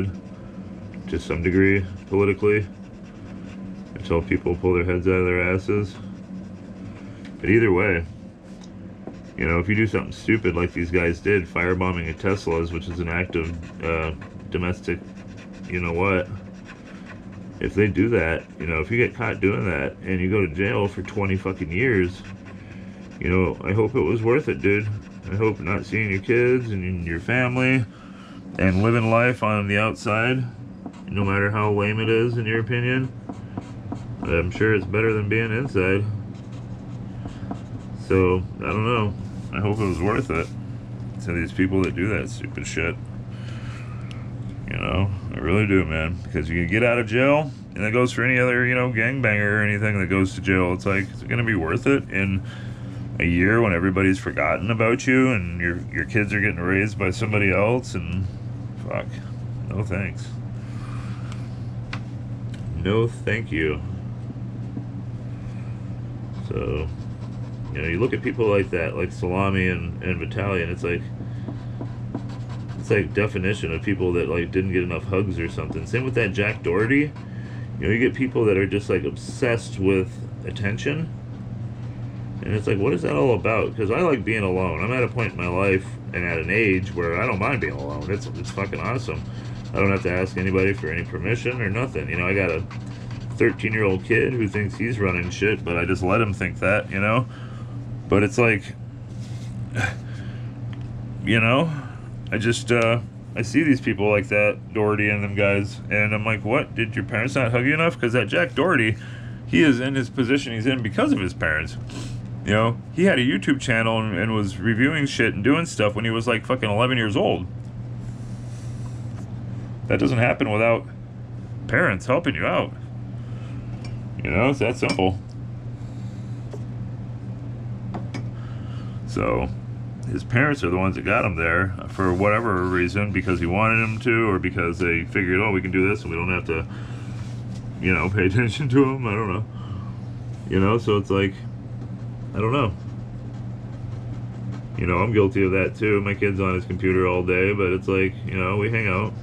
to some degree politically until people pull their heads out of their asses. But either way, you know, if you do something stupid like these guys did, firebombing a Tesla's, which is an act of domestic, you know what, if they do that, you know, if you get caught doing that and you go to jail for 20 fucking years, you know, I hope it was worth it, dude. I hope not seeing your kids and your family and living life on the outside, no matter how lame it is in your opinion, I'm sure it's better than being inside. So, I don't know. I hope it was worth it to these people that do that stupid shit. You know, I really do, man. Because you can get out of jail, and that goes for any other, you know, gangbanger or anything that goes to jail. It's like, is it going to be worth it in a year when everybody's forgotten about you and your kids are getting raised by somebody else? And fuck, no thanks. No thank you. So, you know, you look at people like that, like Salami and Battalion, it's like definition of people that like didn't get enough hugs or something. Same with that Jack Doherty. You know, you get people that are just like obsessed with attention, and it's like, what is that all about? Because I like being alone. I'm at a point in my life and at an age where I don't mind being alone. It's fucking awesome. I don't have to ask anybody for any permission or nothing. You know, I got a 13-year-old kid who thinks he's running shit, but I just let him think that, you know? But it's like, you know, I just, I see these people like that, Doherty and them guys, and I'm like, what? Did your parents not hug you enough? Because that Jack Doherty, he is in his position he's in because of his parents. You know, he had a YouTube channel and was reviewing shit and doing stuff when he was like fucking 11 years old. That doesn't happen without parents helping you out. You know, it's that simple. So, his parents are the ones that got him there for whatever reason, because he wanted him to, or because they figured, oh, we can do this and we don't have to, you know, pay attention to him. I don't know. You know, so it's like, I don't know. You know, I'm guilty of that too. My kid's on his computer all day, but it's like, you know, we hang out.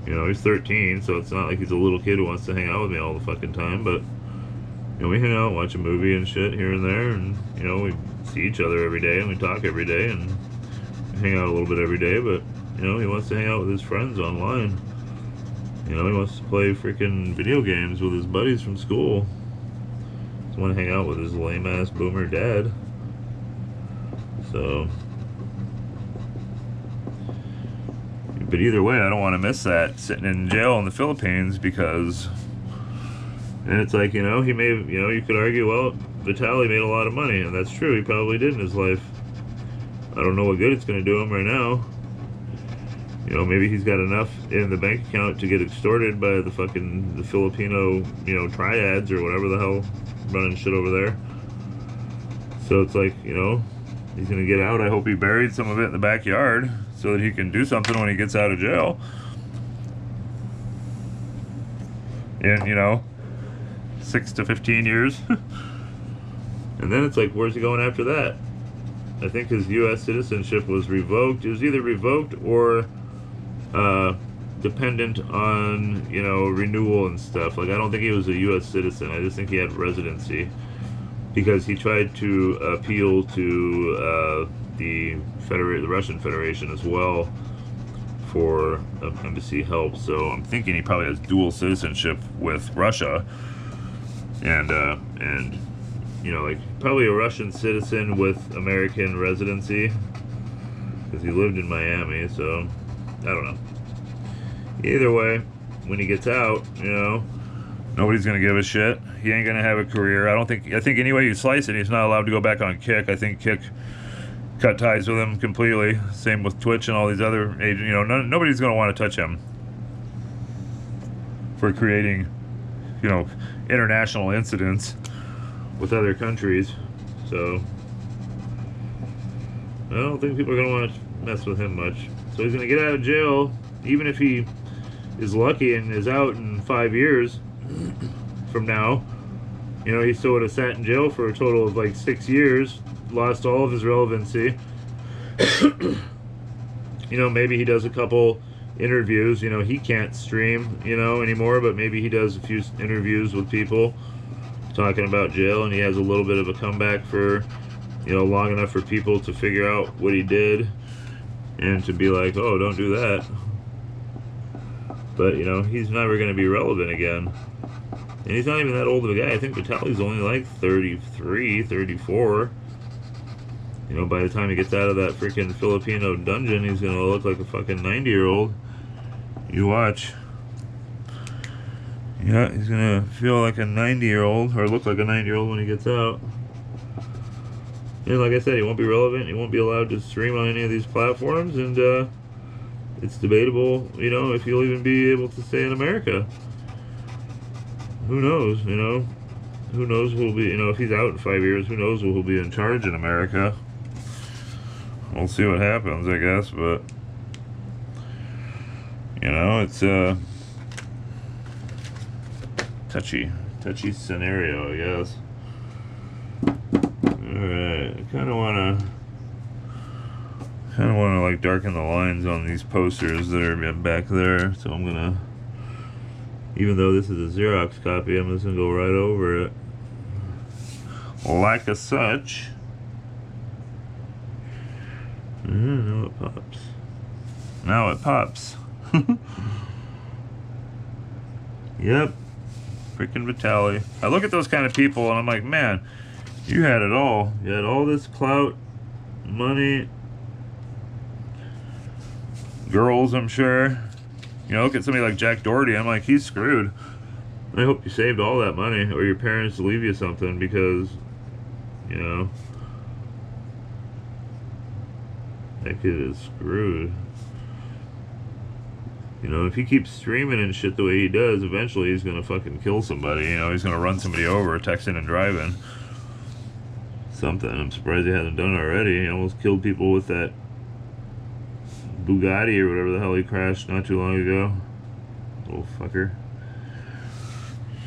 You know, he's 13, so it's not like he's a little kid who wants to hang out with me all the fucking time, but, you know, we hang out, watch a movie and shit here and there, and, you know, we see each other every day, and we talk every day, and hang out a little bit every day, but, you know, he wants to hang out with his friends online. You know, he wants to play freaking video games with his buddies from school. He doesn't want to hang out with his lame-ass boomer dad. So... But either way, I don't want to miss that sitting in jail in the Philippines, because, and it's like, you know, he may, you know, you could argue, well, Vitaly made a lot of money, and that's true, he probably did in his life. I don't know what good it's going to do him right now. You know, maybe he's got enough in the bank account to get extorted by the Filipino, you know, triads or whatever the hell running shit over there. So it's like, you know, he's going to get out. I hope he buried some of it in the backyard so that he can do something when he gets out of jail. In, you know, 6 to 15 years. And then it's like, where's he going after that? I think his U.S. citizenship was revoked. It was either revoked or dependent on, you know, renewal and stuff. Like, I don't think he was a U.S. citizen. I just think he had residency, because he tried to appeal to the Russian Federation as well for embassy help. So I'm thinking he probably has dual citizenship with Russia, and you know, like probably a Russian citizen with American residency, because he lived in Miami. So I don't know. Either way, when he gets out, you know, nobody's gonna give a shit. He ain't gonna have a career. I think any way you slice it, he's not allowed to go back on Kick. I think Kick cut ties with him completely. Same with Twitch and all these other agents. You know, nobody's gonna want to touch him for creating, you know, international incidents with other countries. So I don't think people are gonna want to mess with him much. So he's gonna get out of jail, even if he is lucky and is out in 5 years from now. You know, he still would have sat in jail for a total of like 6 years, lost all of his relevancy. You know, maybe he does a couple interviews. You know, he can't stream, you know, anymore, but maybe he does a few interviews with people talking about jail, and he has a little bit of a comeback for, you know, long enough for people to figure out what he did and to be like, oh, don't do that. But, you know, he's never going to be relevant again. And he's not even that old of a guy. I think Vitaly's only like 33, 34. You know, by the time he gets out of that freaking Filipino dungeon, he's going to look like a fucking 90-year-old. You watch. Yeah, he's going to feel like a 90-year-old, or look like a 90-year-old when he gets out. And like I said, he won't be relevant. He won't be allowed to stream on any of these platforms, and it's debatable, you know, if he'll even be able to stay in America. Who knows, you know? Who knows who'll be, you know, if he's out in 5 years, who knows who'll be in charge in America. We'll see what happens, I guess, but, you know, it's a touchy scenario, I guess. Alright, I kind of want to like darken the lines on these posters that are back there, so I'm gonna, even though this is a Xerox copy, I'm just gonna go right over it like a such. Now it pops. Now it pops. Yep, freaking Vitaly. I look at those kind of people and I'm like, man, you had it all. You had all this clout, money, girls, I'm sure. You know, look at somebody like Jack Doherty. I'm like, he's screwed. I hope you saved all that money, or your parents leave you something, because, you know, that kid is screwed. You know, if he keeps streaming and shit the way he does, eventually he's gonna fucking kill somebody. You know, he's gonna run somebody over, texting and driving. Something. I'm surprised he hasn't done it already. He almost killed people with that Bugatti or whatever the hell he crashed not too long ago. Little fucker.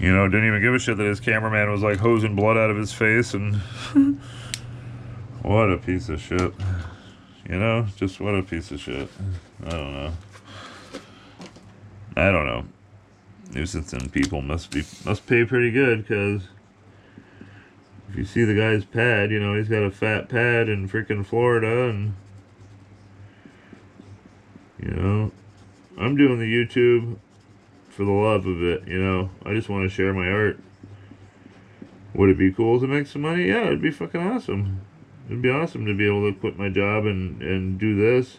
You know, didn't even give a shit that his cameraman was like hosing blood out of his face, and what a piece of shit. You know, just what a piece of shit. I don't know. Nuisance and people must pay pretty good, because if you see the guy's pad, you know, he's got a fat pad in freaking Florida, and, you know, I'm doing the YouTube for the love of it, you know. I just want to share my art. Would it be cool to make some money? Yeah, it'd be fucking awesome. It'd be awesome to be able to quit my job and do this.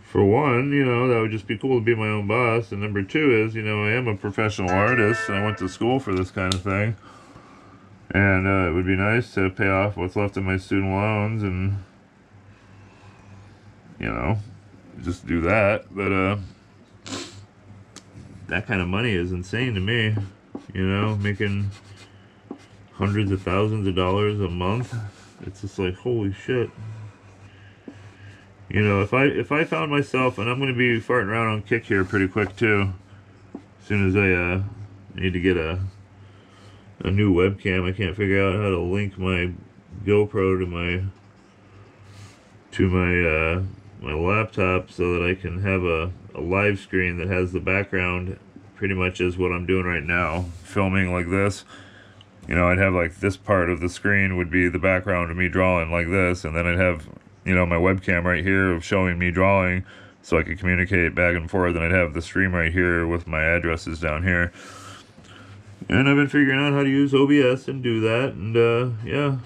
For one, you know, that would just be cool to be my own boss. And number two is, you know, I am a professional artist, and I went to school for this kind of thing. And it would be nice to pay off what's left of my student loans and, you know, just do that. But that kind of money is insane to me. You know, making hundreds of thousands of dollars a month. It's just like, holy shit. You know, if I found myself, and I'm going to be farting around on Kick here pretty quick too, as soon as I need to get a new webcam. I can't figure out how to link my GoPro to my laptop so that I can have a live screen that has the background pretty much as what I'm doing right now, filming like this. You know, I'd have like this part of the screen would be the background of me drawing like this, and then I'd have, you know, my webcam right here of showing me drawing so I could communicate back and forth, and I'd have the stream right here with my addresses down here. And I've been figuring out how to use OBS and do that, and yeah,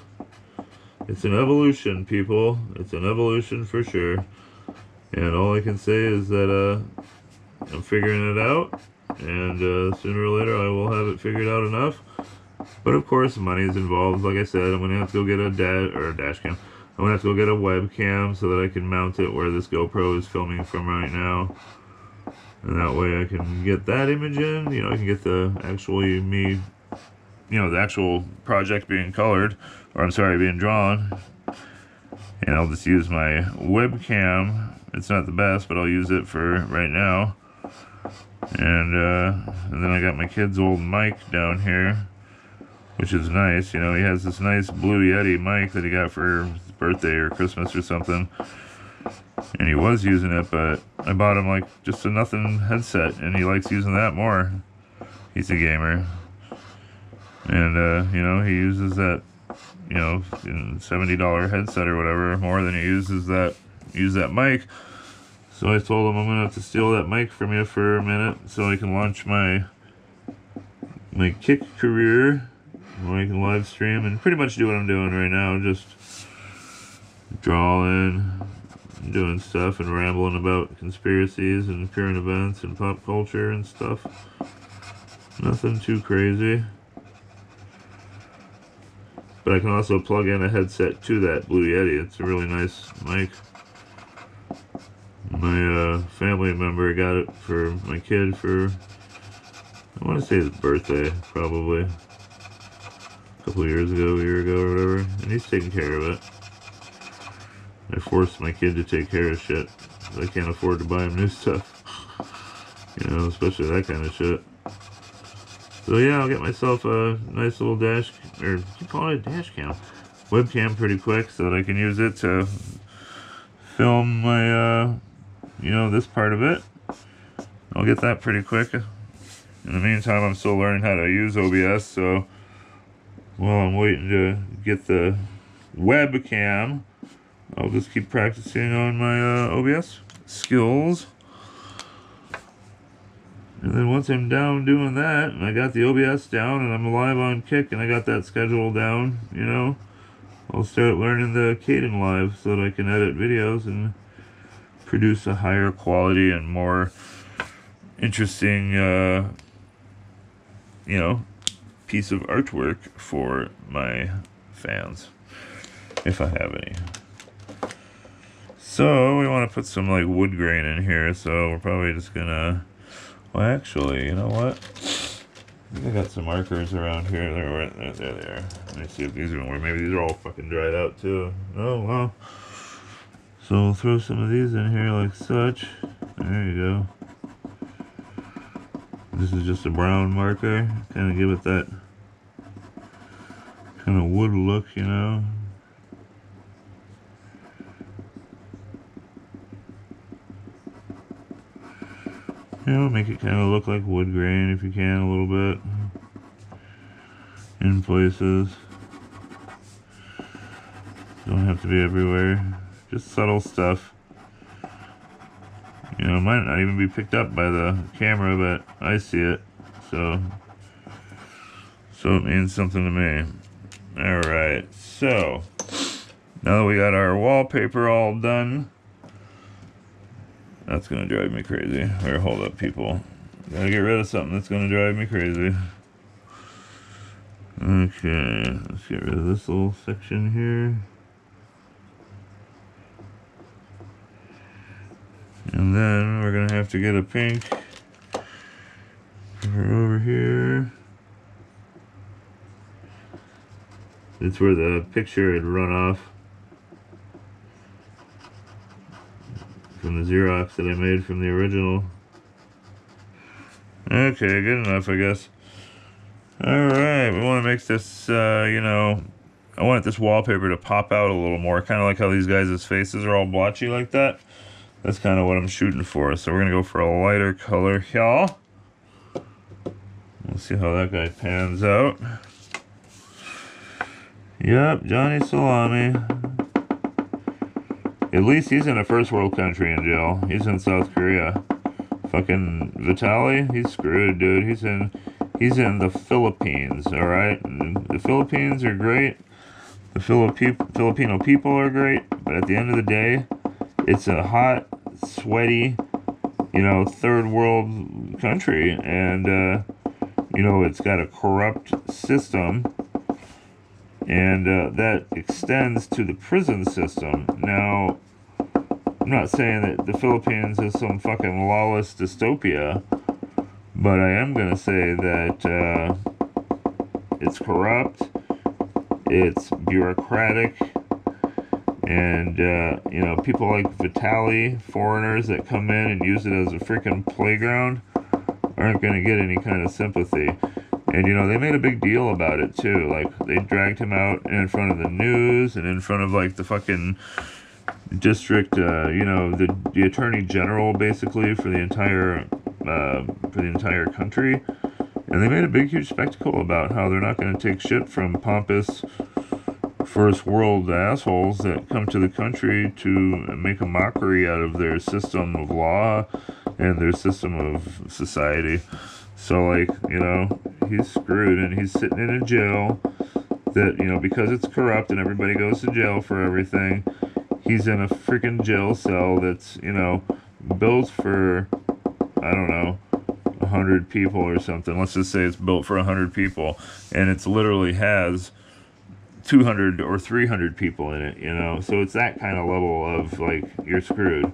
it's an evolution, people. It's an evolution for sure. And all I can say is that I'm figuring it out, and sooner or later I will have it figured out enough. But of course, money is involved. Like I said, I'm gonna have to go get a dash cam. I'm gonna have to go get a webcam so that I can mount it where this GoPro is filming from right now. And that way I can get that image in, you know, I can get the actually me, you know, the actual project being colored, or I'm sorry, being drawn. And I'll just use my webcam. It's not the best, but I'll use it for right now. And then I got my kid's old mic down here, which is nice. You know, he has this nice Blue Yeti mic that he got for his birthday or Christmas or something. And he was using it, but I bought him like just a nothing headset, and he likes using that more. He's a gamer. And, you know, he uses that, you know, $70 headset or whatever more than he uses that mic. So I told him I'm gonna have to steal that mic from you for a minute so I can launch my Kick career, where I can live stream and pretty much do what I'm doing right now, just drawing, doing stuff and rambling about conspiracies and current events and pop culture and stuff. Nothing too crazy. But I can also plug in a headset to that Blue Yeti. It's a really nice mic. My family member got it for my kid for, I want to say his birthday, probably. A couple of years ago, a year ago or whatever. And he's taking care of it. I forced my kid to take care of shit. I can't afford to buy him new stuff. You know, especially that kind of shit. So yeah, I'll get myself a nice little dash, or keep calling it a dash cam, webcam pretty quick so that I can use it to film my, you know, this part of it. I'll get that pretty quick. In the meantime, I'm still learning how to use OBS, so while I'm waiting to get the webcam, I'll just keep practicing on my OBS skills. And then once I'm down doing that, and I got the OBS down, and I'm live on Kick, and I got that schedule down, you know, I'll start learning the Caden Live so that I can edit videos and produce a higher quality and more interesting, you know, piece of artwork for my fans, if I have any. So we want to put some like wood grain in here, so we're probably just gonna, well actually, you know what, I think I got some markers around here. There they are. Let me see if these are more, maybe these are all fucking dried out too. Oh well. So we'll throw some of these in here like such. There you go. This is just a brown marker, kind of give it that kind of wood look, you know. You know, make it kind of look like wood grain if you can a little bit in places. Don't have to be everywhere. Just subtle stuff. You know, it might not even be picked up by the camera, but I see it. So it means something to me. Alright, so now that we got our wallpaper all done, that's gonna drive me crazy. Or hold up, people. Gotta get rid of something that's gonna drive me crazy. Okay, let's get rid of this little section here. And then we're gonna have to get a pink for over here. It's where the picture had run off from the Xerox that I made from the original. Okay, good enough, I guess. Alright, we want to make this, you know, I want this wallpaper to pop out a little more, kind of like how these guys' faces are all blotchy like that. That's kind of what I'm shooting for. So we're going to go for a lighter color here. We'll see how that guy pans out. Yep, Johnny Salami. At least he's in a first world country in jail. He's in South Korea. Fucking Vitaly, he's screwed, dude. He's in the Philippines, alright? The Philippines are great. The Filipino people are great. But at the end of the day, it's a hot, sweaty, you know, third world country. And, you know, it's got a corrupt system. And that extends to the prison system. Now, I'm not saying that the Philippines is some fucking lawless dystopia, but I am going to say that it's corrupt, it's bureaucratic, and, you know, people like Vitaly, foreigners that come in and use it as a freaking playground, aren't going to get any kind of sympathy. And, you know, they made a big deal about it, too. Like, they dragged him out in front of the news and in front of, like, the fucking district, the attorney general basically for the entire country, and they made a big huge spectacle about how they're not going to take shit from pompous first world assholes that come to the country to make a mockery out of their system of law and their system of society. So, like, he's screwed and he's sitting in a jail that, because it's corrupt and everybody goes to jail for everything, he's in a freaking jail cell that's, built for, I don't know, 100 people or something. Let's just say it's built for 100 people, and it's literally has 200 or 300 people in it. So it's that kind of level of, like, you're screwed.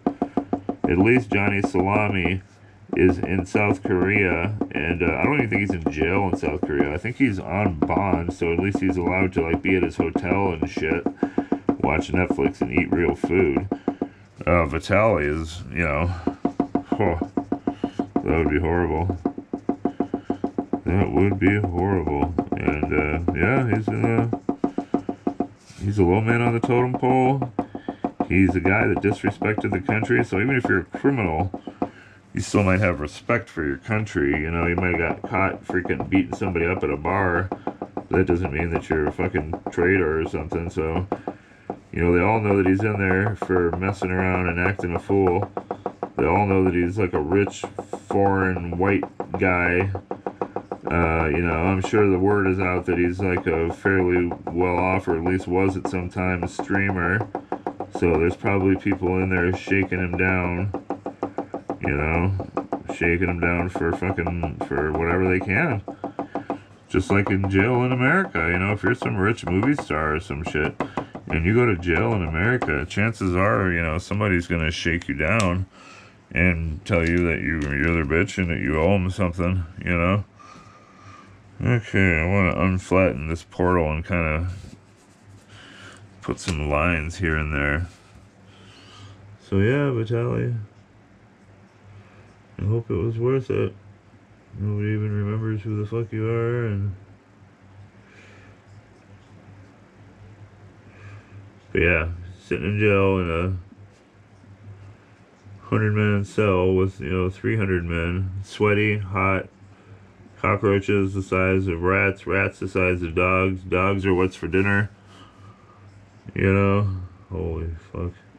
At least Johnny Salami is in South Korea, and I don't even think he's in jail in South Korea. I think he's on bond, so at least he's allowed to, like, be at his hotel and shit, watch Netflix and eat real food. Vitaly is, that would be horrible. That would be horrible. And yeah, he's a low man on the totem pole. He's a guy that disrespected the country. So even if you're a criminal, you still might have respect for your country. You might have got caught freaking beating somebody up at a bar. But that doesn't mean that you're a fucking traitor or something. So, they all know that he's in there for messing around and acting a fool. They all know that he's like a rich, foreign, white guy. I'm sure the word is out that he's like a fairly well-off, or at least was at some time, a streamer. So there's probably people in there shaking him down, shaking him down for whatever they can. Just like in jail in America, if you're some rich movie star or some shit, and you go to jail in America, chances are, somebody's going to shake you down and tell you that you're their bitch and that you owe them something, Okay, I want to unflatten this portal and kind of put some lines here and there. So yeah, Vitaly, I hope it was worth it. Nobody even remembers who the fuck you are, but yeah, sitting in jail in a 100-man cell with 300 men, sweaty, hot, cockroaches the size of rats, rats the size of dogs, dogs are what's for dinner. Holy fuck.